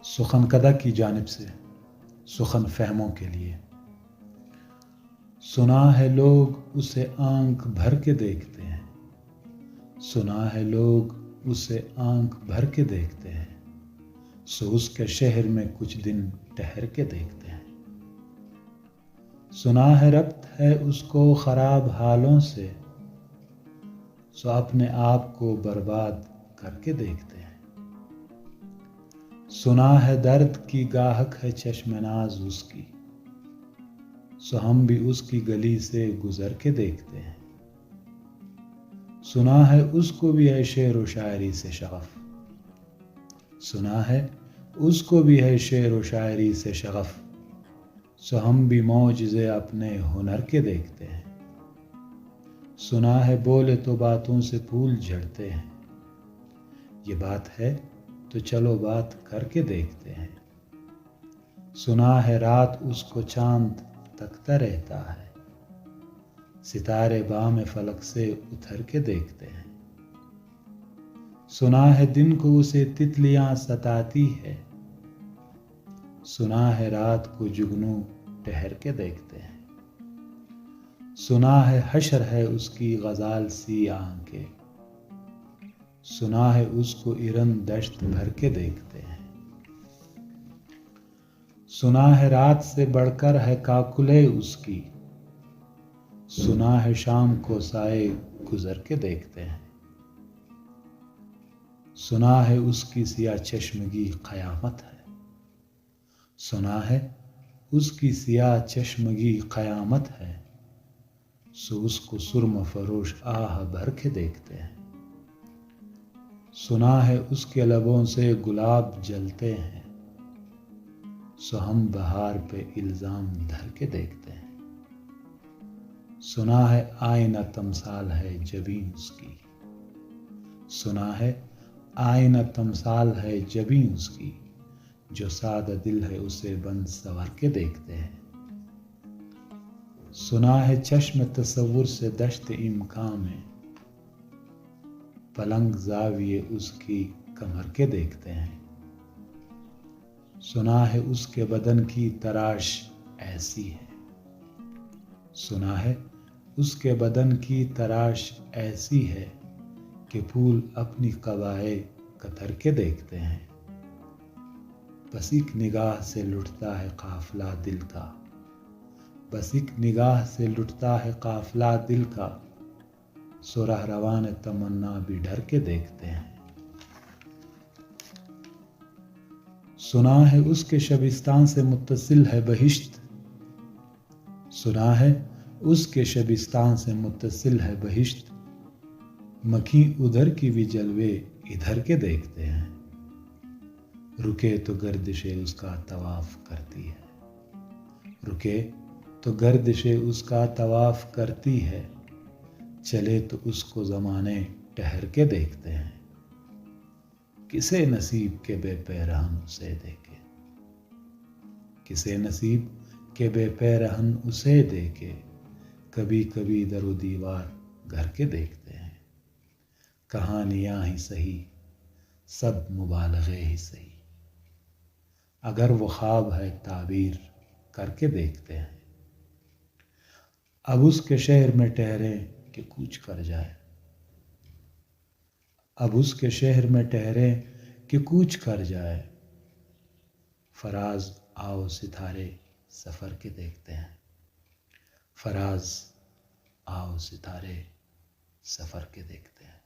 سخن کدہ کی جانب سے سخن فہموں کے لیے۔ سنا ہے لوگ اسے آنکھ بھر کے دیکھتے ہیں، سنا ہے لوگ اسے آنکھ بھر کے دیکھتے ہیں، سو اس کے شہر میں کچھ دن ٹھہر کے دیکھتے ہیں۔ سنا ہے ربط ہے اس کو خراب حالوں سے، سو اپنے آپ کو برباد کر کے دیکھتے ہیں۔ سنا ہے درد کی گاہک ہے چشم ناز اس کی، سو ہم بھی اس کی گلی سے گزر کے دیکھتے ہیں۔ سنا ہے اس کو بھی ہے شعر و شاعری سے شغف، سنا ہے اس کو بھی ہے شعر و شاعری سے شغف، سو ہم بھی معجزے اپنے ہنر کے دیکھتے ہیں۔ سنا ہے بولے تو باتوں سے پھول جھڑتے ہیں، یہ بات ہے تو چلو بات کر کے دیکھتے ہیں۔ سنا ہے رات اس کو چاند تکتا رہتا ہے، ستارے بام فلک سے اتر کے دیکھتے ہیں۔ سنا ہے دن کو اسے تتلیاں ستاتی ہے، سنا ہے رات کو جگنو ٹھہر کے دیکھتے ہیں۔ سنا ہے حشر ہے اس کی غزال سی آنکھیں، سنا ہے اس کو ارن دشت بھر کے دیکھتے ہیں۔ سنا ہے رات سے بڑھ کر ہے کاکلے اس کی، سنا ہے شام کو سائے گزر کے دیکھتے ہیں۔ سنا ہے اس کی سیاہ چشمگی قیامت ہے، سنا ہے اس کی سیاہ چشمگی قیامت ہے، سو اس کو سرم فروش آہ بھر کے دیکھتے ہیں۔ سنا ہے اس کے لبوں سے گلاب جلتے ہیں، سو ہم بہار پہ الزام دھر کے دیکھتے ہیں۔ سنا ہے آئینہ تمثال ہے جبیں اس کی، سنا ہے آئینہ تمثال ہے جبیں اس کی، جو سادہ دل ہے اسے بند سنور کے دیکھتے ہیں۔ سنا ہے چشم تصور سے دشت امکان میں، پلنگ زاویے اس کی کمر کے دیکھتے ہیں۔ سنا ہے اس کے بدن کی تراش ایسی ہے، سنا ہے اس کے بدن کی تراش ایسی ہے کہ پھول اپنی قبائے کتر کے دیکھتے ہیں۔ بس ایک نگاہ سے لٹتا ہے قافلہ دل کا، بس ایک نگاہ سے لٹتا ہے قافلہ دل کا، سو رہروان تمنا بھی ڈر کے دیکھتے ہیں۔ سنا ہے اس کے شبستان سے متصل ہے بہشت، سنا ہے اس کے شبستان سے متصل ہے بہشت، مکھیں ادھر کی بھی جلوے ادھر کے دیکھتے ہیں۔ رکے تو گردشیں اس کا طواف کرتی ہے، رکے تو گردشیں اس کا طواف کرتی ہے، چلے تو اس کو زمانے ٹھہر کے دیکھتے ہیں۔ کسے نصیب کے بے پیرہن اسے دیکھے، کسے نصیب کے بے پیرہن اسے دیکھے، کبھی کبھی در و دیوار گھر کے دیکھتے ہیں۔ کہانیاں ہی سہی سب مبالغے ہی سہی، اگر وہ خواب ہے تعبیر کر کے دیکھتے ہیں۔ اب اس کے شہر میں ٹھہرے کہ کوچ کر جائے، اب اس کے شہر میں ٹھہرے کہ کوچ کر جائے، فراز آؤ ستارے سفر کے دیکھتے ہیں، فراز آؤ ستارے سفر کے دیکھتے ہیں۔